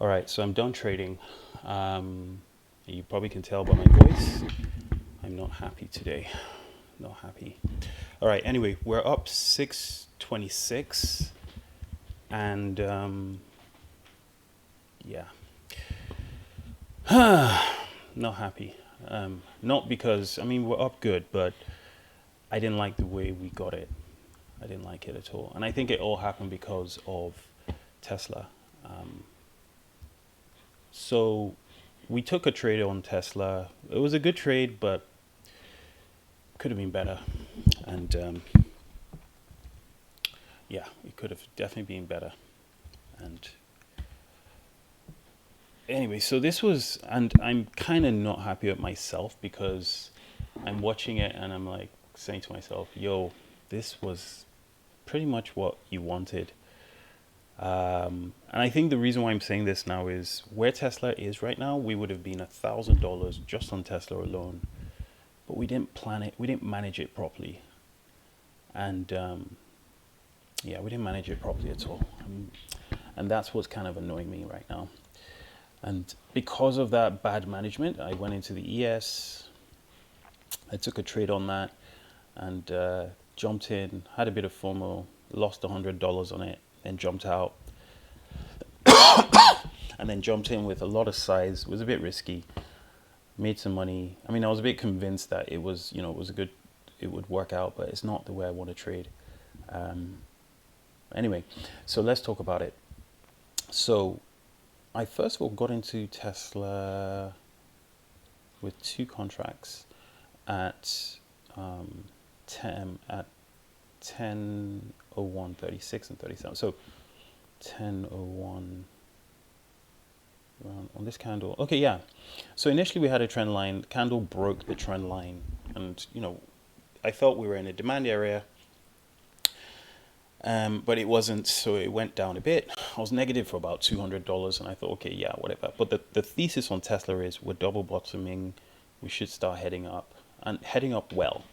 All right, so I'm done trading. You probably can tell by my voice. I'm not happy today. Not happy. All right, anyway, we're up 626 and yeah. Not happy. Not because, I mean, we're up good, but I didn't like the way we got it. I didn't like it at all. And I think it all happened because of Tesla. So we took a trade on Tesla. It was a good trade, but could have been better. And yeah, it could have definitely been better. And anyway, so this was, and I'm kind of not happy with myself because I'm watching it and I'm like saying to myself, yo, this was pretty much what you wanted. And I think the reason why I'm saying this now is where Tesla is right now, we would have been $1,000 just on Tesla alone, but we didn't plan it, we didn't manage it properly. And yeah, we didn't manage it properly at all. And that's what's kind of annoying me right now. And because of that bad management, I went into the ES. I took a trade on that and jumped in, had a bit of FOMO, lost $100 on it, then jumped out. And then jumped in with a lot of size. It was a bit risky. Made some money. I mean, I was a bit convinced that it was, it was a good, it would work out, but it's not the way I want to trade. Anyway, so let's talk about it. So I first of all got into Tesla with two contracts at 10:01:36 and 37. So 10:01 on this candle. Okay, yeah. So initially we had a trend line. Candle broke the trend line, and I felt we were in a demand area. But it wasn't, so it went down a bit. I was negative for about $200, and I thought, okay, yeah, whatever. But the thesis on Tesla is we're double bottoming. We should start heading up, and heading up well.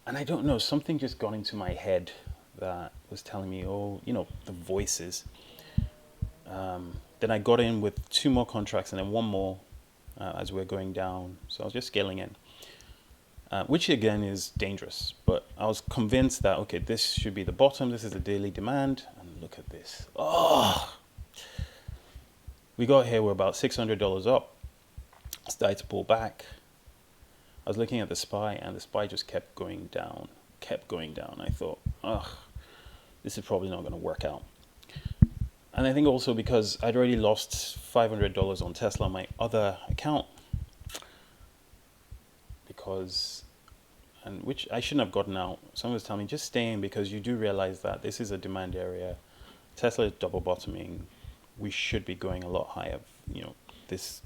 And I don't know, something just got into my head that was telling me, oh, the voices. Then I got in with two more contracts and then one more as we're going down. So I was just scaling in. Which again is dangerous, but I was convinced that, okay, this should be the bottom, this is the daily demand, and look at this. Oh, we got here, we're about $600 up, started to pull back. I was looking at the SPY, and the SPY just kept going down. I thought, ugh, this is probably not going to work out. And I think also because I'd already lost $500 on Tesla on my other account, which I shouldn't have gotten out. Someone was telling me, just stay in because you do realize that this is a demand area. Tesla is double bottoming. We should be going a lot higher. This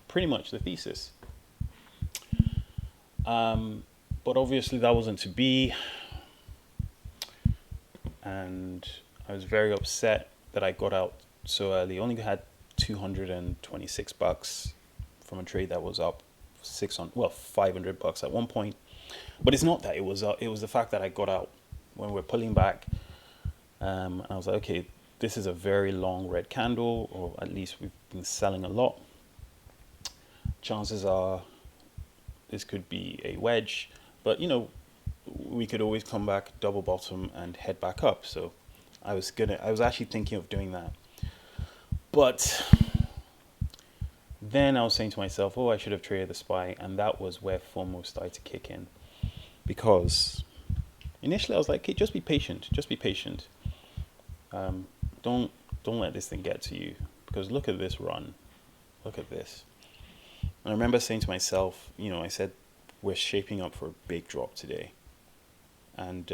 pretty much the thesis. But obviously that wasn't to be. And I was very upset that I got out so early. Only had $226 from a trade that was up $500 at one point. But it's not that it was the fact that I got out when we're pulling back. And I was like, okay, this is a very long red candle, or at least we've been selling a lot. Chances are this could be a wedge, but we could always come back, double bottom, and head back up. So I was actually thinking of doing that. But then I was saying to myself, oh, I should have traded the SPY, and that was where FOMO started to kick in. Because initially I was like, hey, just be patient. Don't let this thing get to you, because look at this run. Look at this. And I remember saying to myself, I said, we're shaping up for a big drop today. And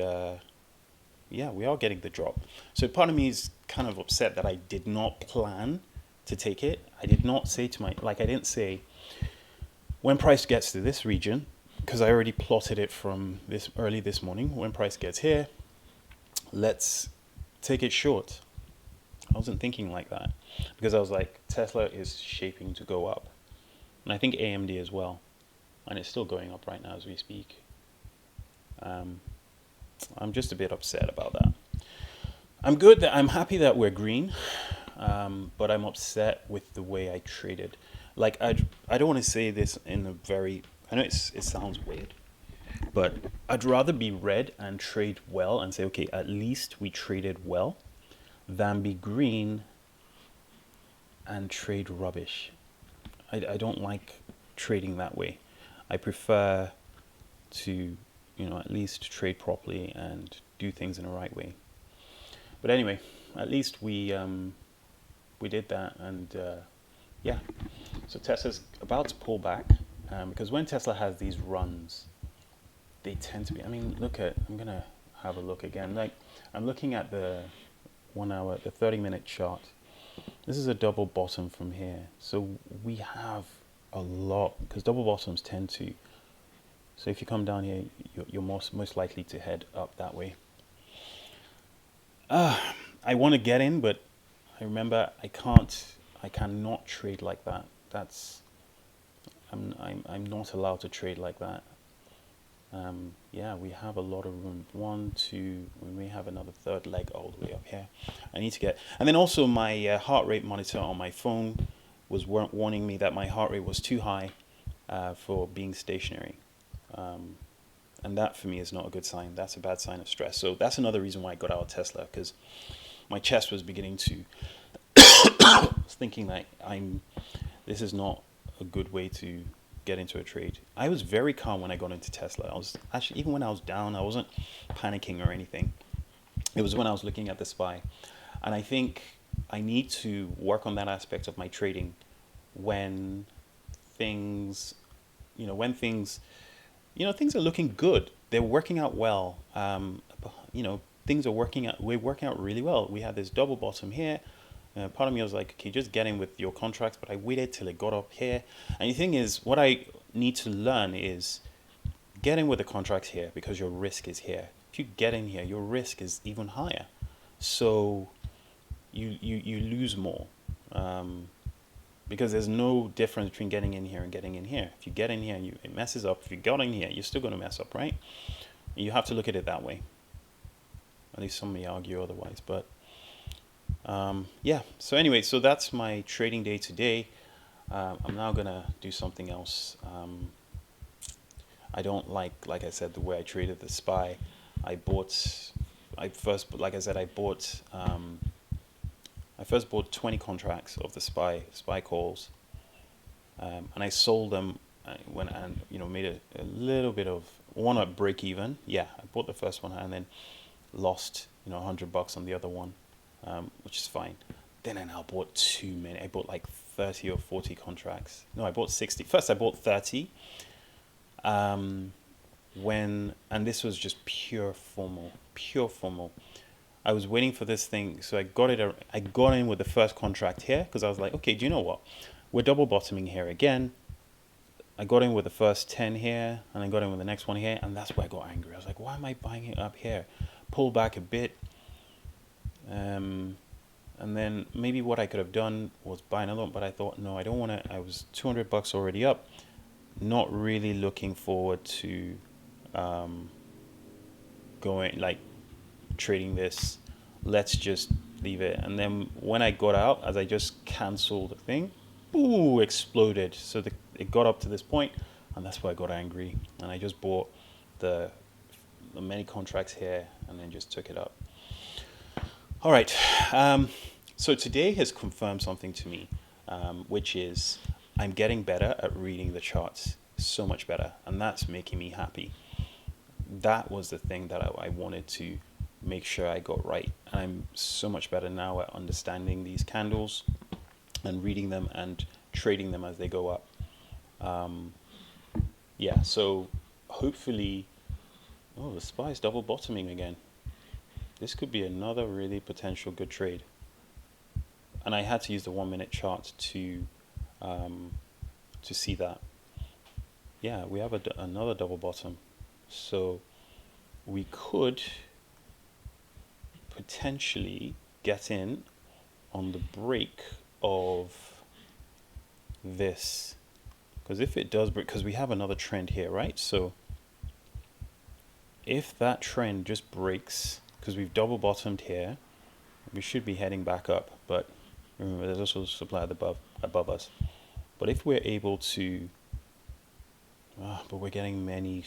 yeah, we are getting the drop. So part of me is kind of upset that I did not plan to take it. I did not say I didn't say when price gets to this region, because I already plotted it from this early this morning. When price gets here, let's take it short. I wasn't thinking like that, because I was like, Tesla is shaping to go up. And I think AMD as well. And it's still going up right now as we speak. I'm just a bit upset about that. I'm happy that we're green. but I'm upset with the way I traded. Like I don't want to say this in a very, I know it sounds weird, but I'd rather be red and trade well and say, okay, at least we traded well, than be green and trade rubbish. I don't like trading that way. I prefer to, at least trade properly and do things in the right way. But anyway, at least we did that, and yeah. So Tesla's about to pull back, because when Tesla has these runs, they tend to be. I mean, I'm gonna have a look again. Like, I'm looking at the 1 hour, the 30-minute chart. This is a double bottom from here. So we have a lot, because double bottoms tend to. So if you come down here, you're most likely to head up that way. I want to get in, but I remember I cannot trade like that. I'm not allowed to trade like that. Yeah, we have a lot of room. One, two, we may have another third leg all the way up here. I need to get, and then also my heart rate monitor on my phone was warning me that my heart rate was too high for being stationary. And that for me is not a good sign. That's a bad sign of stress. So that's another reason why I got out of Tesla, because my chest was beginning to, I was thinking that this is not a good way to get into a trade. I was very calm when I got into Tesla. I was actually, even when I was down, I wasn't panicking or anything. It was when I was looking at the SPY. And I think I need to work on that aspect of my trading when things, things are looking good. They're working out well. Things are working out. We're working out really well. We had this double bottom here. Part of me was like, okay, just get in with your contracts. But I waited till it got up here. And the thing is, what I need to learn is get in with the contracts here, because your risk is here. If you get in here, your risk is even higher. So you lose more. Because there's no difference between getting in here and getting in here. If you get in here and it messes up, if you got in here, you're still going to mess up, right? You have to look at it that way. At least some may argue otherwise. But yeah. So anyway, so that's my trading day today. I'm now going to do something else. I don't like I said, the way I traded the SPY. I first bought 20 contracts of the SPY calls, and I sold them made a little bit of one at break even. Yeah, I bought the first one and then lost $100 on the other one, which is fine. Then I now bought too many. I bought like 30 or 40 contracts. No, I bought 60. First I bought 30. And this was just pure formal. I was waiting for this thing, so I got in with the first contract here, because I was like, okay, do you know what? We're double bottoming here again. I got in with the first 10 here, and I got in with the next one here, and that's where I got angry. I was like, why am I buying it up here? Pull back a bit. And then maybe what I could have done was buy another one, but I thought, no, I don't want to. I was $200 already up, not really looking forward to trading this. Let's just leave it. And then when I got out, as I just canceled the thing, ooh, exploded. So it got up to this point, and that's why I got angry. And I just bought the many contracts here and then just took it up. All right. So today has confirmed something to me, which is I'm getting better at reading the charts, so much better, and that's making me happy. That was the thing that I wanted to make sure I got right. I'm so much better now at understanding these candles and reading them and trading them as they go up. Yeah, so hopefully, the SPY is double bottoming again. This could be another really potential good trade. And I had to use the 1 minute chart to see that. Yeah, we have another double bottom. So we could potentially get in on the break of this. Because if it does break, because we have another trend here, right? So if that trend just breaks, because we've double bottomed here, we should be heading back up. But Remember, there's also supply above us. But if we're able to, but we're getting many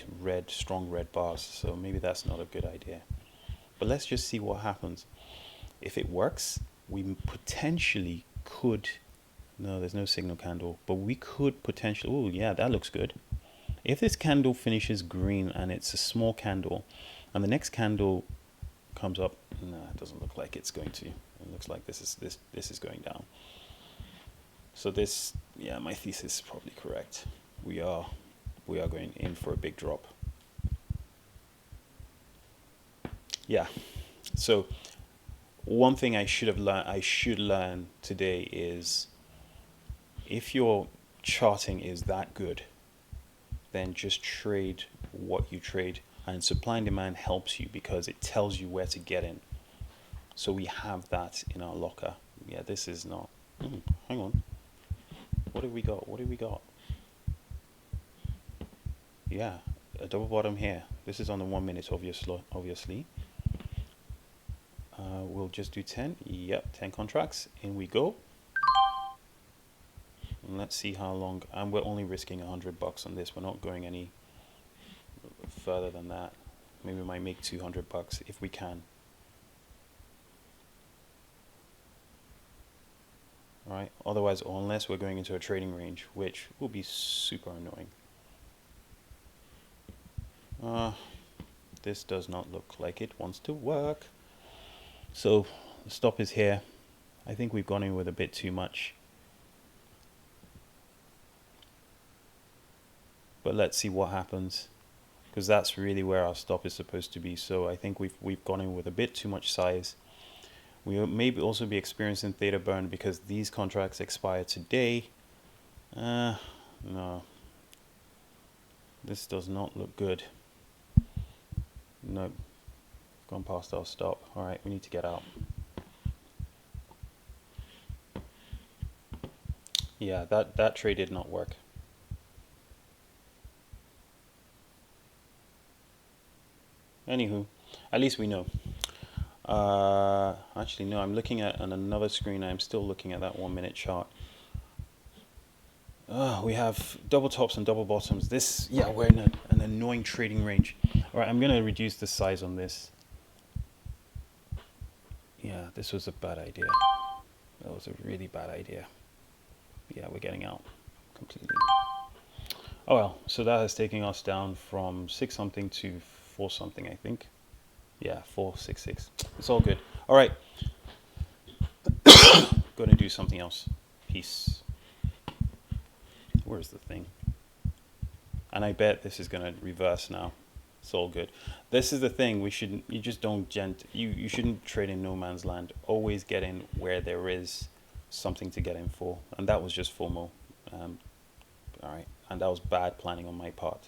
strong red bars, so maybe that's not a good idea. But let's just see what happens. If it works, we potentially could. No, there's no signal candle, but we could potentially. Oh, yeah, that looks good. If this candle finishes green and it's a small candle, and the next candle comes up, no, it doesn't look like it's going to. It looks like this is going down. So this, yeah, my thesis is probably correct. We are going in for a big drop. Yeah. So one thing I should learn today is, if your charting is that good, then just trade what you trade, and supply and demand helps you because it tells you where to get in. So we have that in our locker. Yeah, this is not. Hang on. What have we got? What have we got? Yeah, a double bottom here. This is on the 1 minute, obviously. We'll just do 10. Yep, 10 contracts. In we go. And let's see how long. And we're only risking $100 on this. We're not going any further than that. Maybe we might make $200 if we can. Right? Otherwise, unless we're going into a trading range, which will be super annoying. This does not look like it wants to work. So the stop is here. I think we've gone in with a bit too much. But let's see what happens, because that's really where our stop is supposed to be. So I think we've gone in with a bit too much size. We may also be experiencing theta burn because these contracts expire today. No, this does not look good. Nope, gone past our stop. All right, we need to get out. Yeah, that trade did not work. Anywho, at least we know. Actually, no, I'm looking at on another screen. I'm still looking at that 1 minute chart. We have double tops and double bottoms. This, yeah, we're in an annoying trading range. All right, I'm going to reduce the size on this. Yeah, this was a bad idea. That was a really bad idea. Yeah, we're getting out completely. Oh well, so that is taking us down from 6 something to 4 something, I think. Yeah, 466. It's all good. All right. Going to do something else. Peace. Where's the thing? And I bet this is going to reverse now. It's all good. This is the thing. You just don't you shouldn't trade in no man's land. Always get in where there is something to get in for. And that was just FOMO. All right. And that was bad planning on my part.